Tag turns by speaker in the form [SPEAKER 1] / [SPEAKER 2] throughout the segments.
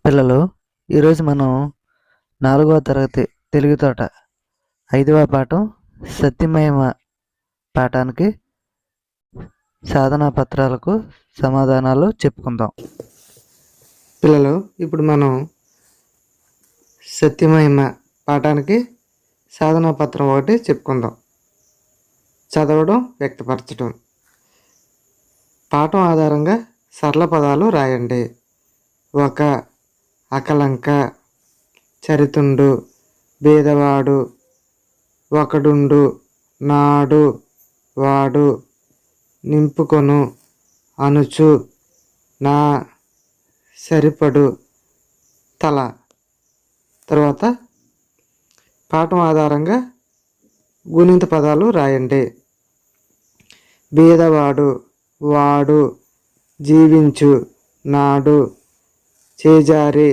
[SPEAKER 1] పిల్లలు, ఈరోజు మనం 4వ తరగతి తెలుగు తోట 5వ పాఠం సత్యమేమ పాఠానికి సాధనా పత్రాలకు సమాధానాలు చెప్పుకుందాం. పిల్లలు, ఇప్పుడు మనం సత్యమేమ పాఠానికి సాధనా పత్రం ఒకటి చెప్పుకుందాం. చదవడం, వ్యక్తపరచడం. పాఠం ఆధారంగా సరళ పదాలు రాయండి. ఒక, అకలంక, చరితుండు, బీదవాడు, ఒకడుండు, నాడు, వాడు, నింపుకొను, అనుచు, నా, సరిపడు, తల. తర్వాత పాఠం ఆధారంగా గుణింత పదాలు రాయండి. బీదవాడు, వాడు, జీవించు, నాడు, చేజారి,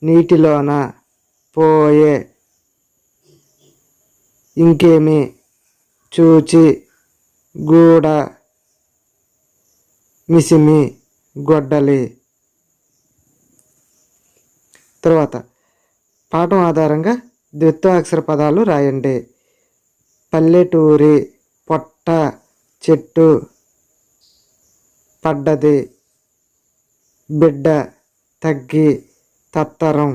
[SPEAKER 1] నీటిలోన, పోయే, ఇంకేమి, చూచి, గూడ, మిసిమి, గొడ్డలి. తర్వాత పాఠం ఆధారంగా ద్విత్వాక్షర పదాలు రాయండి. పల్లెటూరి, పొట్ట, చెట్టు, పడ్డది, బిడ్డ, తగ్గి, తత్తరం,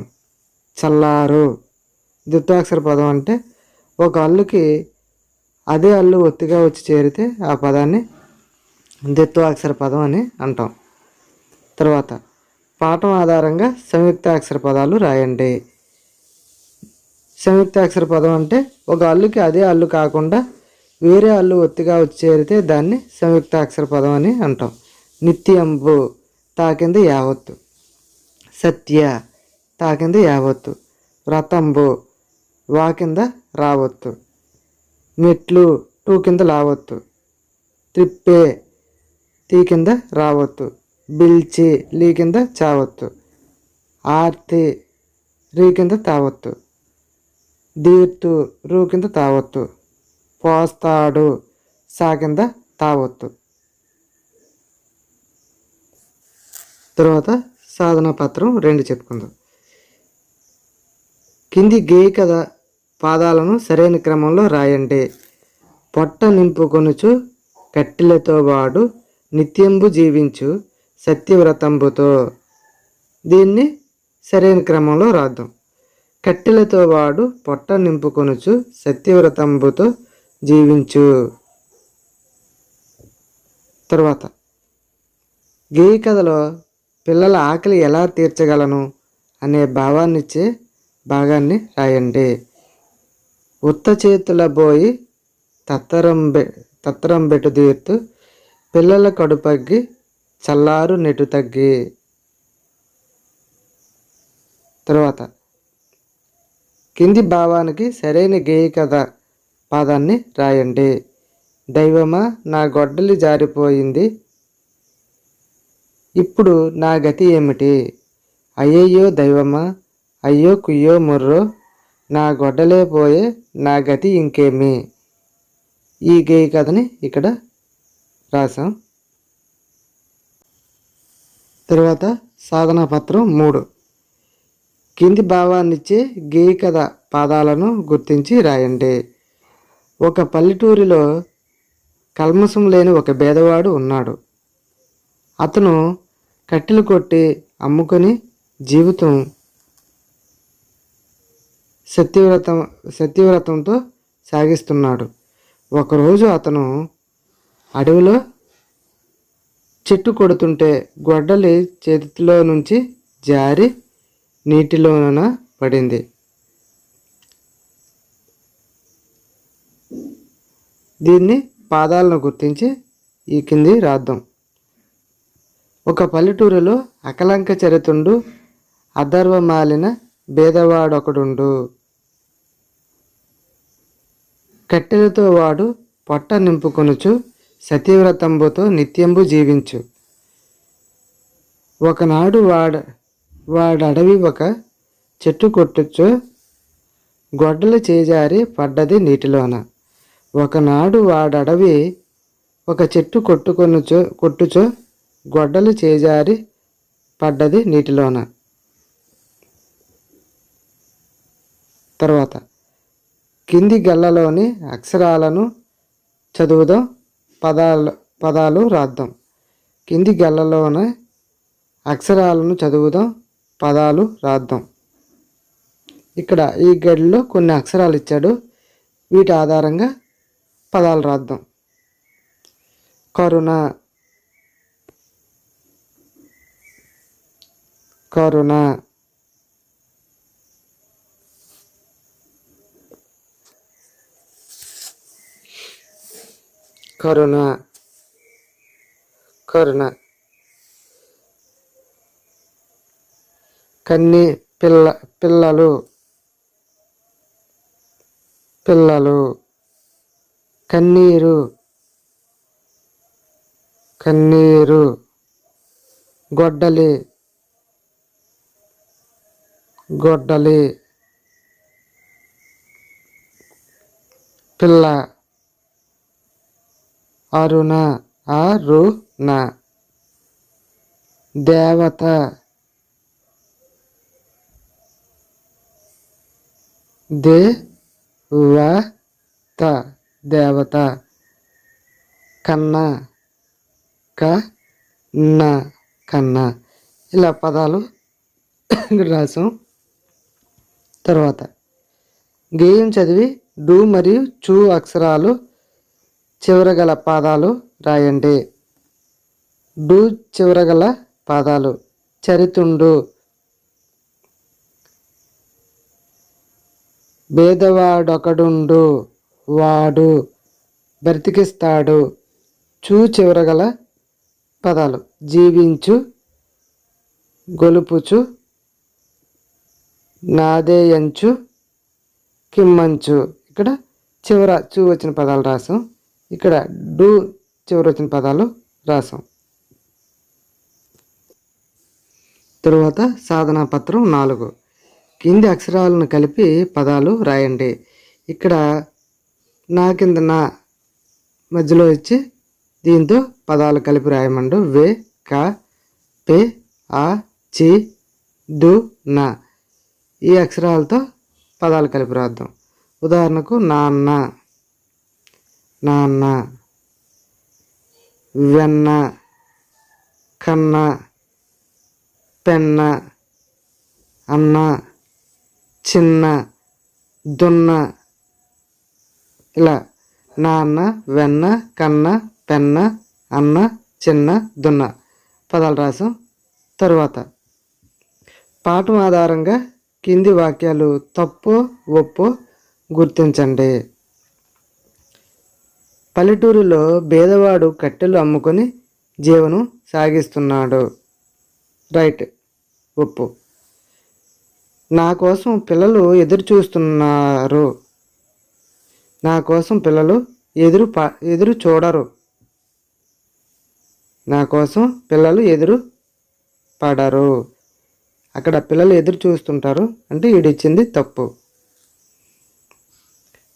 [SPEAKER 1] చల్లారు. ద్విత్వాక్షర పదం అంటే ఒక అల్లుకి అదే అల్లు ఒత్తిగా వచ్చి చేరితే ఆ పదాన్ని ద్విత్వాక్షర పదం అని అంటాం. తర్వాత పాఠం ఆధారంగా సంయుక్తాక్షర పదాలు రాయండి. సంయుక్తాక్షర పదం అంటే ఒక అల్లుకి అదే అల్లు కాకుండా వేరే అల్లు ఒత్తిగా వచ్చి చేరితే దాన్ని సంయుక్తాక్షర పదం అని అంటాం. నిత్యంబు, తాకింది యావత్తు. సత్య, తాకింది యావత్తు. వ్రతంబు, వా కింద రావత్తు. మెట్లు, టూ కింద లావత్తు. త్రిప్పే, తీ కింద రావత్తు. బిల్చి, లీ కింద చావత్తు. ఆర్తి, రీ కింద తావత్తు. దీర్తు, రూ కింద తావత్తు. పోస్తాడు, సా కింద తావత్తు. తర్వాత సాధన పత్రం 2 చెప్పుకుందాం. కింది గేయ కథ పాదాలను సరైన క్రమంలో రాయండి. పొట్ట నింపుకొనుచు కట్టెలతో వాడు నిత్యంబు జీవించు సత్యవ్రతంబుతో. దీన్ని సరైన క్రమంలో రాద్దాం. కట్టెలతో వాడు పొట్ట నింపుకొనుచు సత్యవ్రతంబుతో జీవించు. తర్వాత గేయ కథలో పిల్లల ఆకలి ఎలా తీర్చగలను అనే భావాన్నిచ్చే భాగాన్ని రాయండి. ఉత్త చేతుల బోయి తత్తరం బెట్టు తీర్తు పిల్లల కడుపగ్గి చల్లారు నెటు తగ్గి. తర్వాత కింది భావానికి సరైన గేయ కథ పాదాన్ని రాయండి. దైవమా, నా గొడ్డలి జారిపోయింది, ఇప్పుడు నా గతి ఏమిటి? అయ్యయ్యో దైవమా, అయ్యో కుయ్యో ముర్రో, నా గొడ్డలే పోయే, నా గతి ఇంకేమి. ఈ గేయ కథని ఇక్కడ రాసాం. తర్వాత సాధనా పత్రం 3. కింది భావాన్నిచ్చే గేయ కథ పాదాలను గుర్తించి రాయండి. ఒక పల్లెటూరిలో కల్మషం లేని ఒక పేదవాడు ఉన్నాడు. అతను కట్టెలు కొట్టి అమ్ముకొని జీవితం సత్యవ్రతంతో సాగిస్తున్నాడు. ఒకరోజు అతను అడవిలో చెట్టు కొడుతుంటే గొడ్డలి చేతిలో నుంచి జారి నీటిలోన పడింది. దీన్ని పాదాలను గుర్తించి ఈ కింది రాద్దాం. ఒక పల్లెటూరులో అకలంక చరితుండు, అధర్వమాలిన బేదవాడొకడుండు. కట్టెలతో వాడు పొట్ట నింపుకొనుచు సత్యవ్రతంబుతో నిత్యంబు జీవించు. ఒకనాడు వాడడవి ఒక చెట్టు కొట్టుచో గొడ్డలి చేజారి పడ్డది నీటిలోన. ఒకనాడు వాడడవి ఒక చెట్టు కొట్టుచో గొడ్డలి చేజారి పడ్డది నీటిలోన. తర్వాత కింది గళ్ళలోని అక్షరాలను చదువుదాం, పదాలు రాద్దాం. కింది గళ్ళలోని అక్షరాలను చదువుదాం, పదాలు రాద్దాం. ఇక్కడ ఈ గడిలో కొన్ని అక్షరాలు ఇచ్చాడు, వీటి ఆధారంగా పదాలు రాద్దాం. కరుణ, కరుణ. కరుణ, కరుణ. పిల్లలు, పిల్లలు. కన్నీరు, కన్నీరు. గొడ్డలి, గొడ్డలి. పిల్ల, అరుణ, అరుణ. దేవత, దేవత, దేవత. కన్న, కన్న, కన్న. ఇలా పదాలు రాసాం. తర్వాత గేయం చదివి డు మరియు చు అక్షరాలు చివరగల పాదాలు రాయండి. డు చివరగల పాదాలు: చరితుండు, భేదవాడొకడుండు, వాడు బ్రతికిస్తాడు. చూ చివరగల పదాలు: జీవించు, గొలుపుచు, నాదేయంచు, కిమ్మంచు. ఇక్కడ చివర చూ వచ్చిన పదాలు రాసాం, ఇక్కడ డు చివర వచ్చిన పదాలు రాసాం. తరువాత సాధనా పత్రం 4. కింది అక్షరాలను కలిపి పదాలు రాయండి. ఇక్కడ నా కింద నా మధ్యలో ఇచ్చి దీంతో పదాలు కలిపి రాయమండు. వే, క, పే, ఆ, చి, దు, నా. ఈ అక్షరాలతో పదాలు కలిపి రాద్దాం. ఉదాహరణకు నాన్న, నాన్న. వెన్న, కన్న, పెన్న, అన్న, చిన్న, దున్న. ఇలా నాన్న, వెన్న, కన్న, పెన్న, అన్న, చిన్న, దున్న పదాలు రాసాం. తరువాత పాఠం ఆధారంగా కింది వాక్యాలు తప్పో ఒప్పో గుర్తించండి. పల్లెటూరులో పేదవాడు కట్టెలు అమ్ముకొని జీవనం సాగిస్తున్నాడు. రైట్, ఒప్పు. నా కోసం పిల్లలు ఎదురు చూస్తున్నారు. నా కోసం పిల్లలు ఎదురు చూడరు. నా కోసం పిల్లలు ఎదురు పడరు. అక్కడ పిల్లలు ఎదురు చూస్తుంటారు అంటే ఈడిచ్చింది తప్పు.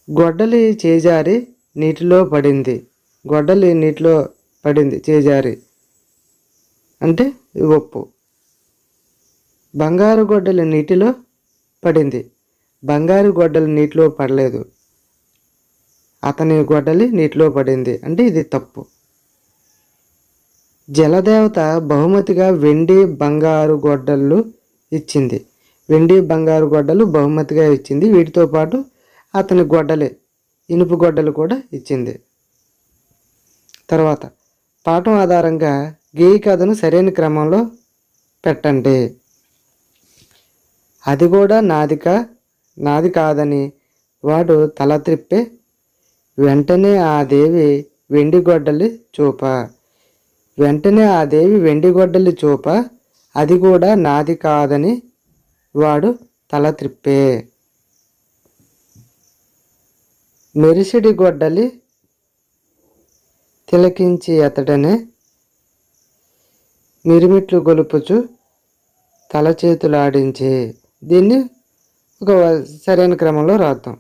[SPEAKER 1] గొడ్డలి చేజారి నీటిలో పడింది. గొడ్డలి నీటిలో పడింది చేజారి అంటే ఒప్పు. బంగారు గొడ్డలి నీటిలో పడింది. బంగారు గొడ్డలి నీటిలో పడలేదు. అతని గొడ్డలి నీటిలో పడింది అంటే ఇది తప్పు. జలదేవత బహుమతిగా వెండి బంగారు గొడ్డళ్ళు ఇచ్చింది. వెండి బంగారు గొడ్డలు బహుమతిగా ఇచ్చింది. వీటితో పాటు అతని గొడ్డలి ఇనుపు గొడ్డలు కూడా ఇచ్చింది. తర్వాత పాఠం ఆధారంగా గేయ కథను సరైన క్రమంలో పెట్టండి. అది కూడా నాది కాదని వాడు తల త్రిప్పే వెంటనే ఆ దేవి వెండి గొడ్డలి చూప. వెంటనే ఆ దేవి వెండి గొడ్డలి చూప అది కూడా నాది కాదని వాడు తల త్రిప్పే. మెరిసిడి గొడ్డలి తిలకించి అతడనే మిరిమిట్లు గొలుపుచు తల చేతులాడించే. దీన్ని ఒక సరైన క్రమంలో రాద్దాం.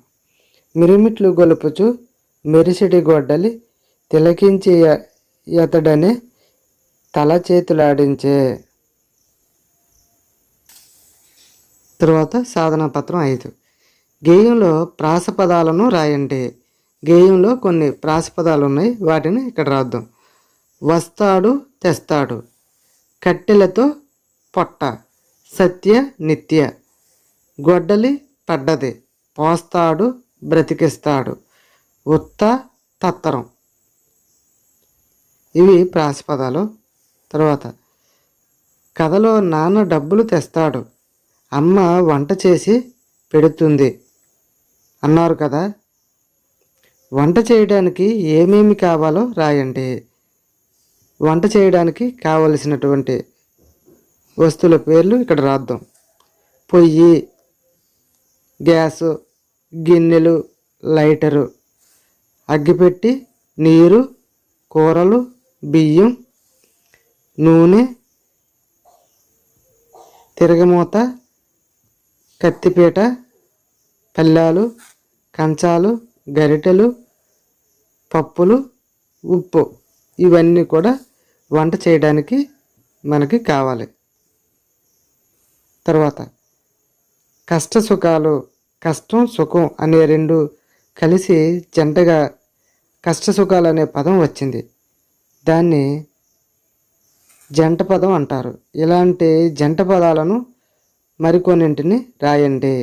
[SPEAKER 1] మిరిమిట్లు గొలుపుచు మెరిసిడి గొడ్డలి తిలకించి అతడనే తల చేతులాడించే. తర్వాత సాధనా పత్రం 5. గేయంలో ప్రాస పదాలను రాయండి. గేయంలో కొన్ని ప్రాస పదాలు ఉన్నాయి, వాటిని ఇక్కడ రాద్దాం. వస్తాడు తెస్తాడు, కట్టెలతో పొట్ట, సత్య నిత్య, గొడ్డలి పడ్డది, పోస్తాడు బ్రతికిస్తాడు, ఉత్త తత్తరం. ఇవి ప్రాస పదాలు. తర్వాత కథలో నాన్న డబ్బులు తెస్తాడు, అమ్మ వంట చేసి పెడుతుంది అన్నారు కదా. వంట చేయడానికి ఏమేమి కావాలో రాయండి. వంట చేయడానికి కావలసినటువంటి వస్తువుల పేర్లు ఇక్కడ రాద్దాం. పొయ్యి, గ్యాసు, గిన్నెలు, లైటరు, అగ్గిపెట్టి, నీరు, కూరలు, బియ్యం, నూనె, తిరగమూత, కత్తిపీట, పళ్ళాలు, కంచాలు, గరిటెలు, పప్పులు, ఉప్పు. ఇవన్నీ కూడా వంట చేయడానికి మనకి కావాలి. తర్వాత కష్ట సుఖాలు, కష్టం సుఖం అనే రెండు కలిసి జంటగా కష్ట సుఖాలు అనే పదం వచ్చింది. దాన్ని జంట పదం అంటారు. ఇలాంటి జంట పదాలను మరికొన్నింటిని రాయండి.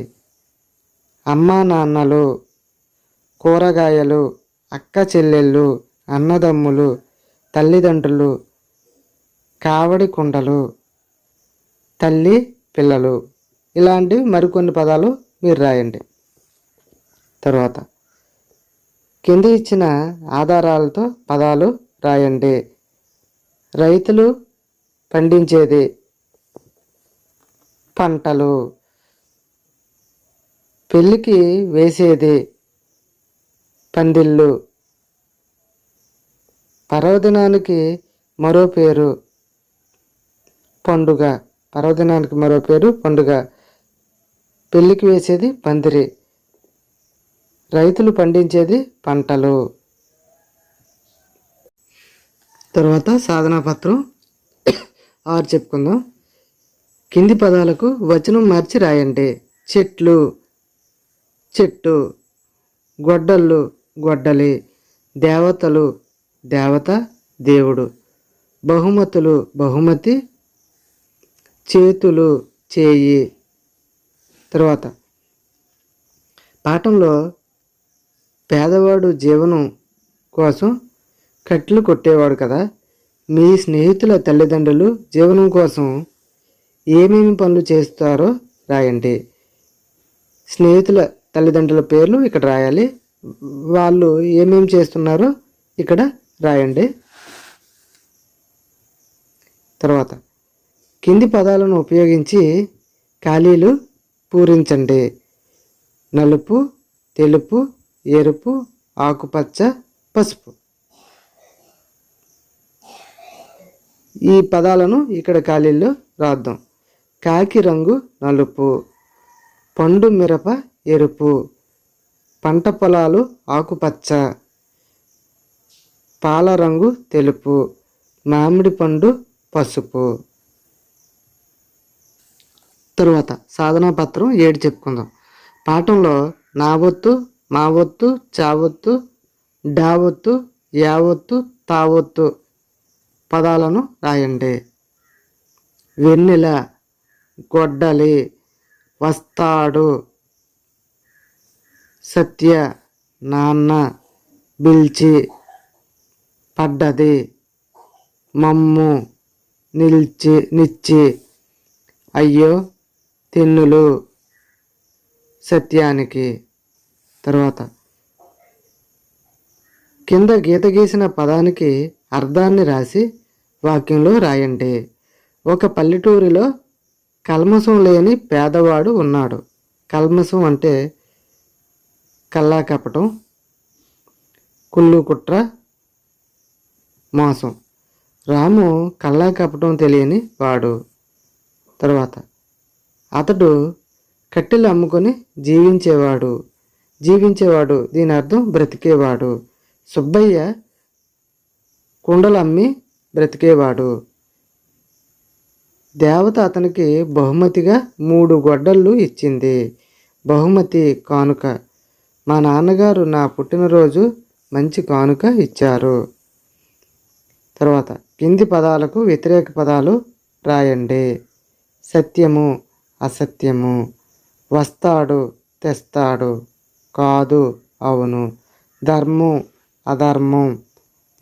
[SPEAKER 1] అమ్మా నాన్నలు, కూరగాయలు, అక్క చెల్లెళ్ళు, అన్నదమ్ములు, తల్లిదండ్రులు, కావడి కుండలు, తల్లి పిల్లలు. ఇలాంటివి మరికొన్ని పదాలు మీరు రాయండి. తర్వాత కింద ఇచ్చిన ఆధారాలతో పదాలు రాయండి. రైతులు పండించేది, పంటలు, పెళ్ళికి వేసేది, పందిళ్ళు, పర్వదినానికి మరో పేరు పండుగ. పర్వదినానికి మరో పేరు పండుగ. పెళ్ళికి వేసేది పందిరి, రైతులు పండించేది పంటలు. తర్వాత సాధనా పత్రం 6 చెప్పుకుందాం. కింది పదాలకు వచనం మార్చి రాయండి. చెట్లు, చెట్టు, గొడ్డళ్ళు, గొడ్డలి, దేవతలు, దేవత, దేవుడు, బహుమతులు, బహుమతి, చేతులు, చేయి. తర్వాత పాఠంలో పేదవాడు జీవనం కోసం కట్టెలు కొట్టేవాడు కదా. మీ స్నేహితుల తల్లిదండ్రులు జీవనం కోసం ఏమేమి పనులు చేస్తారో రాయండి. స్నేహితుల తల్లిదండ్రుల పేర్లు ఇక్కడ రాయాలి. వాళ్ళు ఏమేమి చేస్తున్నారో ఇక్కడ రాయండి. తర్వాత కింది పదాలను ఉపయోగించి ఖాళీలు పూరించండి. నలుపు, తెలుపు, ఎరుపు, ఆకుపచ్చ, పసుపు. ఈ పదాలను ఇక్కడ ఖాళీల్లో రాద్దాం. కాకి రంగు నలుపు, పండు మిరప ఎరుపు, పంట పొలాలు ఆకుపచ్చ, పాల రంగు తెలుపు, మామిడి పండు పసుపు. తరువాత సాధనా పత్రం 7 చెప్పుకుందాం. పాఠంలో నా ఒత్తు, మా ఒత్తు, చావొత్తు, డావొత్తు, యావొత్తు, తావొత్తు పదాలను రాయండి. వెన్నెల, గొడ్డలి, వస్తాడు, సత్య, నాన్న, బిల్చి, పడ్డది, మమ్ము, నిచ్చి, అయ్యో, తెన్నులు, సత్యానికి. తర్వాత కింద గీత గీసిన పదానికి అర్థాన్ని రాసి వాక్యంలో రాయండి. ఒక పల్లెటూరిలో కల్మషం లేని పేదవాడు ఉన్నాడు. కల్మషం అంటే కల్లా కపటం, కుళ్ళు కుట్ర, మోసం. రాము కల్లా కపటం తెలియని వాడు. తర్వాత అతడు కట్టెలు అమ్ముకొని జీవించేవాడు. దీని అర్థం బ్రతికేవాడు. సుబ్బయ్య కుండలు అమ్మి బ్రతికేవాడు. దేవత అతనికి బహుమతిగా 3 గొడ్డళ్ళు ఇచ్చింది. బహుమతి కానుక. మా నాన్నగారు నా పుట్టినరోజు మంచి కానుక ఇచ్చారు. తర్వాత కింది పదాలకు వ్యతిరేక పదాలు రాయండి. సత్యము, అసత్యము. వస్తాడు, తెస్తాడు. కాదు, అవును. ధర్మం, అధర్మం.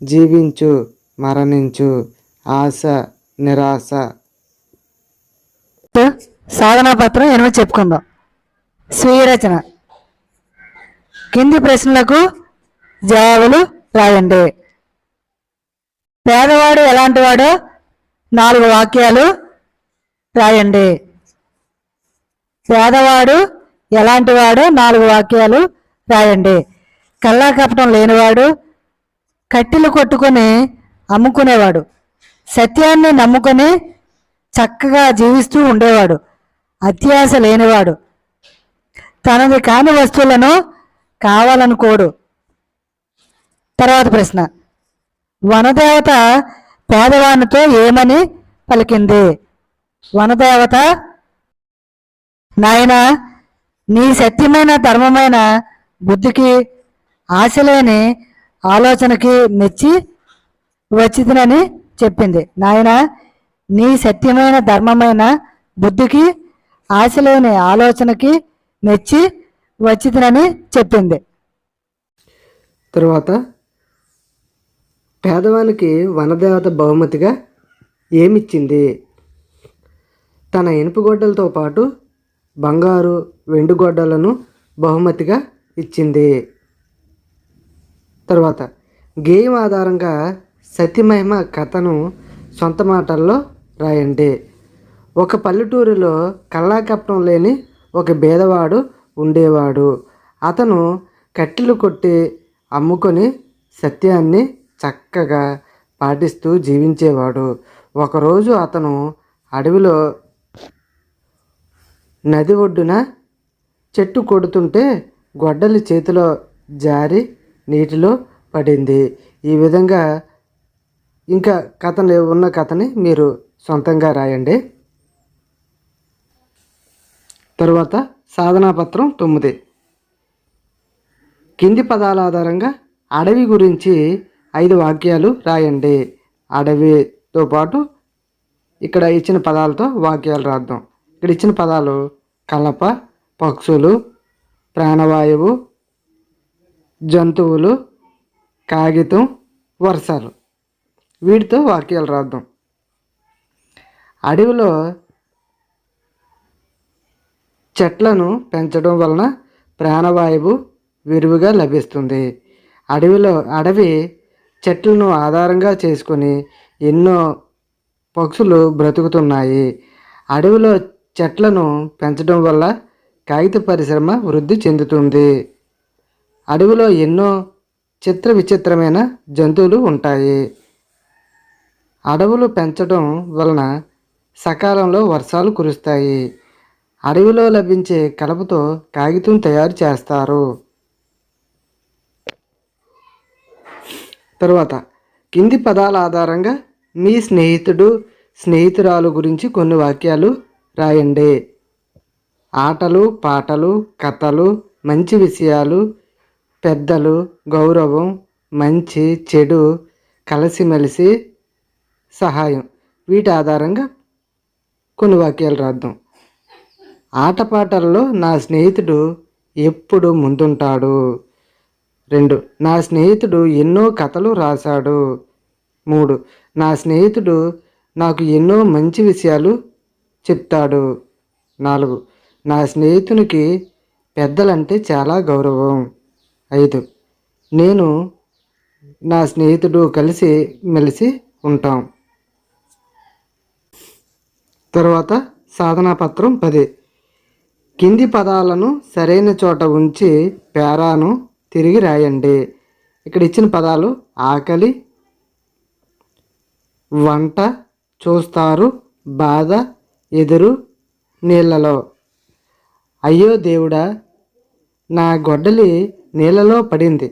[SPEAKER 1] జీవించు, మరణించు. ఆశ, నిరాశ.
[SPEAKER 2] సాధనా పత్రం 8 చెప్పుకుందాం. స్వీయ రచన. కింది ప్రశ్నలకు జవాబులు రాయండి. పేదవాడు ఎలాంటివాడో 4 వాక్యాలు రాయండి. పేదవాడు ఎలాంటివాడో 4 వాక్యాలు రాయండి. కల్లా కపటం లేనివాడు, కట్టెలు కొట్టుకొని అమ్ముకునేవాడు, సత్యాన్ని నమ్ముకొని చక్కగా జీవిస్తూ ఉండేవాడు, అత్యాశ లేనివాడు, తనది కాని వస్తువులను కావాలనుకోడు. తర్వాత ప్రశ్న. వనదేవత పేదవానితో ఏమని పలికింది? వనదేవత, నాయన, నీ సత్యమైన ధర్మమైన బుద్ధికి, ఆశలేని ఆలోచనకి మెచ్చి వచ్చిందని చెప్పింది. నాయన, నీ సత్యమైన ధర్మమైన బుద్ధికి, ఆశలేని ఆలోచనకి మెచ్చి వచ్చిందని చెప్పింది.
[SPEAKER 1] తరువాత పేదవానికి వనదేవత బహుమతిగా ఏమిచ్చింది? తన ఇనుప గొడ్డలతో పాటు బంగారు, వెండి గొడ్డలను బహుమతిగా ఇచ్చింది. తర్వాత గేయం ఆధారంగా సత్యమహిమ కథను సొంత మాటల్లో రాయండి. ఒక పల్లెటూరులో కల్లాకపటం లేని ఒక బేదవాడు ఉండేవాడు. అతను కట్టెలు కొట్టి అమ్ముకొని సత్యాన్ని చక్కగా పాటిస్తూ జీవించేవాడు. ఒకరోజు అతను అడవిలో నది ఒడ్డున చెట్టు కొడుతుంటే గొడ్డలి చేతిలో జారి నీటిలో పడింది. ఈ విధంగా ఇంకా ఉన్న కథని మీరు సొంతంగా రాయండి. తరువాత సాధనాపత్రం 9. కింది పదాల ఆధారంగా అడవి గురించి 5 వాక్యాలు రాయండి. అడవితో పాటు ఇక్కడ ఇచ్చిన పదాలతో వాక్యాలు రాద్దాం. ఇక్కడ ఇచ్చిన పదాలు కలప, పక్షులు, ప్రాణవాయువు, జంతువులు, కాగితం, వర్షాలు. వీటితో వాక్యాలు రాద్దాం. అడవిలో చెట్లను పెంచడం వలన ప్రాణవాయువు విరివిగా లభిస్తుంది. అడవి చెట్లను ఆధారంగా చేసుకొని ఎన్నో పక్షులు బ్రతుకుతున్నాయి. అడవిలో చెట్లను పెంచడం వల్ల కాగిత పరిశ్రమ వృద్ధి చెందుతుంది. అడవిలో ఎన్నో విచిత్రమైన జంతువులు ఉంటాయి. అడవులు పెంచడం వలన సకాలంలో వర్షాలు కురుస్తాయి. అడవిలో లభించే కలపతో కాగితం తయారు చేస్తారు. తరువాత కింది పదాల ఆధారంగా మీ స్నేహితుడు, స్నేహితురాలు గురించి కొన్ని వాక్యాలు రాయండి. ఆటలు, పాటలు, కథలు, మంచి విషయాలు, పెద్దలు, గౌరవం, మంచి, చెడు, కలిసిమెలిసి, సహాయం. వీటి ఆధారంగా కొన్ని వాక్యాలు రాద్దాం. ఆటపాటల్లో నా స్నేహితుడు ఎప్పుడు ముందుంటాడు. 2. నా స్నేహితుడు ఎన్నో కథలు రాశాడు. 3. నా స్నేహితుడు నాకు ఎన్నో మంచి విషయాలు చెప్తాడు. 4. నా స్నేహితునికి పెద్దలంటే చాలా గౌరవం. 5. నేను నా స్నేహితుడు కలిసి మెలిసి ఉంటాం. తర్వాత సాధనాపత్రం 10. కింది పదాలను సరైన చోట ఉంచి పేరాను తిరిగి రాయండి. ఇక్కడ ఇచ్చిన పదాలు ఆకలి, వంట, చూస్తారు, బాధ, ఎదురు, నీళ్ళలో. అయ్యో దేవుడా, నా గొడ్డలి నీళ్ళలో పడింది,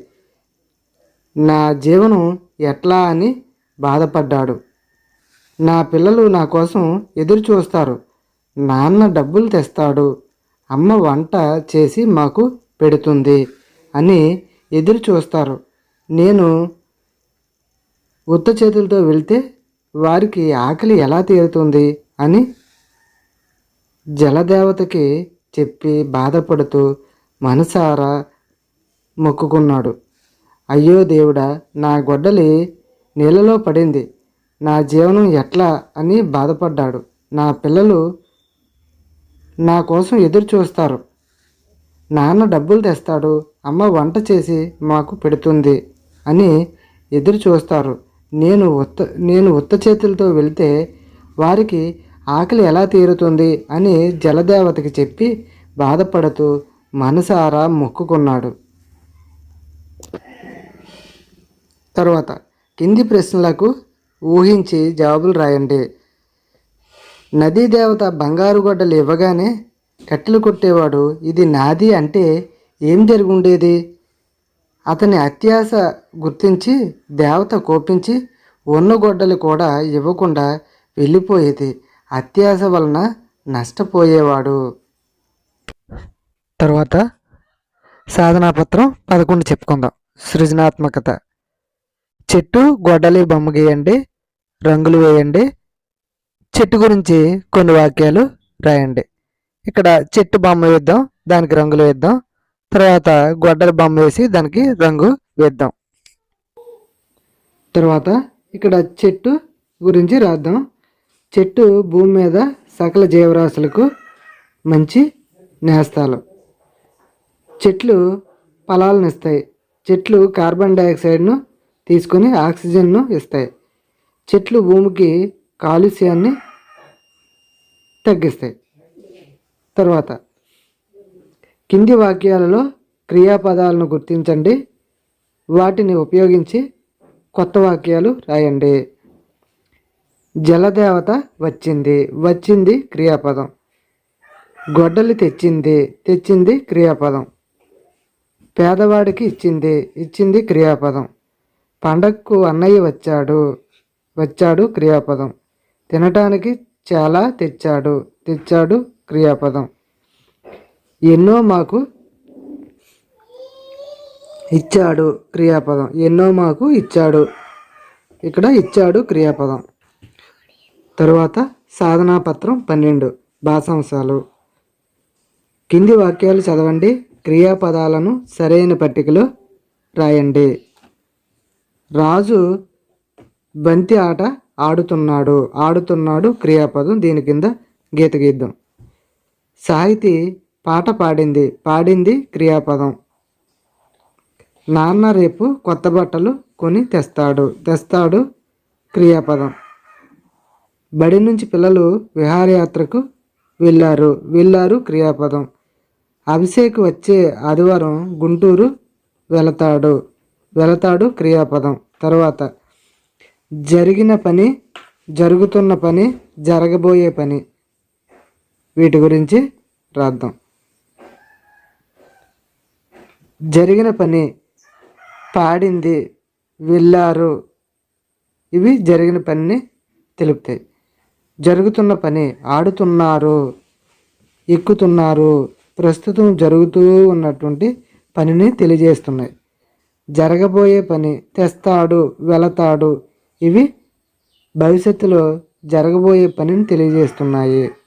[SPEAKER 1] నా జీవనం ఎట్లా అని బాధపడ్డాడు. నా పిల్లలు నా కోసం ఎదురు చూస్తారు. నాన్న డబ్బులు తెస్తాడు, అమ్మ వంట చేసి మాకు పెడుతుంది అని ఎదురు చూస్తారు. నేను ఉత్త చేతులతో వెళ్తే వారికి ఆకలి ఎలా తీరుతుంది అని జలదేవతకి చెప్పి బాధపడుతూ మనసారా మొక్కుకున్నాడు. అయ్యో దేవుడా, నా గొడ్డలి నీళ్ళలో పడింది, నా జీవనం ఎట్లా అని బాధపడ్డాడు. నా పిల్లలు నా కోసం ఎదురు చూస్తారు. నాన్న డబ్బులు తెస్తాడు, అమ్మ వంట చేసి మాకు పెడుతుంది అని ఎదురు చూస్తారు. నేను ఉత్త చేతులతో వెళ్తే వారికి ఆకలి ఎలా తీరుతుంది అని జలదేవతకి చెప్పి బాధపడుతూ మనసారా మొక్కుకున్నాడు. తర్వాత కింది ప్రశ్నలకు ఊహించి జవాబులు రాయండి. నదీ దేవత బంగారు గొడ్డలు ఇవ్వగానే కట్టెలు కొట్టేవాడు ఇది నాది అంటే ఏం జరిగి ఉండేది? అతని అత్యాశ గుర్తించి దేవత కోపించి ఉన్న గొడ్డలు కూడా ఇవ్వకుండా వెళ్ళిపోయేది. అత్యాశ వలన నష్టపోయేవాడు. తర్వాత సాధనాపత్రం 11 చెప్పుకుందాం. సృజనాత్మకత. చెట్టు గొడ్డలి బొమ్మ గీయండి, రంగులు వేయండి, చెట్టు గురించి కొన్ని వాక్యాలు రాయండి. ఇక్కడ చెట్టు బొమ్మ వేద్దాం, దానికి రంగులు వేద్దాం. తర్వాత గొడ్డలి బొమ్మ వేసి దానికి రంగు వేద్దాం. తర్వాత ఇక్కడ చెట్టు గురించి రాద్దాం. చెట్టు భూమి మీద సకల జీవరాశులకు మంచి నేస్తాలు. చెట్లు ఫలాలను ఇస్తాయి. చెట్లు కార్బన్ డైఆక్సైడ్ను తీసుకొని ఆక్సిజన్ను ఇస్తాయి. చెట్లు భూమికి కాలుష్యాన్ని తగ్గిస్తాయి. తర్వాత కింది వాక్యాలలో క్రియాపదాలను గుర్తించండి, వాటిని ఉపయోగించి కొత్త వాక్యాలు రాయండి. జలదేవత వచ్చింది, వచ్చింది క్రియాపదం. గొడ్డలి తెచ్చింది, తెచ్చింది క్రియాపదం. పేదవాడికి ఇచ్చింది, ఇచ్చింది క్రియాపదం. పండగకు అన్నయ్య వచ్చాడు, వచ్చాడు క్రియాపదం. తినటానికి చాలా తెచ్చాడు, తెచ్చాడు క్రియాపదం. ఎన్నో మాకు ఇచ్చాడు క్రియాపదం. ఎన్నో మాకు ఇచ్చాడు, ఇక్కడ ఇచ్చాడు క్రియాపదం. తరువాత సాధనాపత్రం 12 భాషాంశాలు. కింది వాక్యాలు చదవండి, క్రియాపదాలను సరైన పట్టికలో రాయండి. రాజు బంతి ఆట ఆడుతున్నాడు, ఆడుతున్నాడు క్రియాపదం. దీని కింద గీత గీద్దాం. సాహితి పాట పాడింది, పాడింది క్రియాపదం. నాన్న రేపు కొత్త బట్టలు కొని తెస్తాడు, తెస్తాడు క్రియాపదం. బడి నుంచి పిల్లలు విహారయాత్రకు వెళ్ళారు, వెళ్ళారు క్రియాపదం. అభిషేక్ వచ్చే ఆదివారం గుంటూరు వెళతాడు, వెళతాడు క్రియాపదం. తర్వాత జరిగిన పని, జరుగుతున్న పని, జరగబోయే పని, వీటి గురించి రాద్దాం. జరిగిన పని పాడింది, వెళ్ళారు, ఇవి జరిగిన పనిని తెలుపుతాయి. జరుగుతున్న పని ఆడుతున్నారు, ఎక్కుతున్నారు, ప్రస్తుతం జరుగుతూ ఉన్నటువంటి పనిని తెలియజేస్తున్నాయి. జరగబోయే పని తెస్తాడు, వెళతాడు, ఇవి భవిష్యత్తులో జరగబోయే పనిని తెలియజేస్తున్నాయి.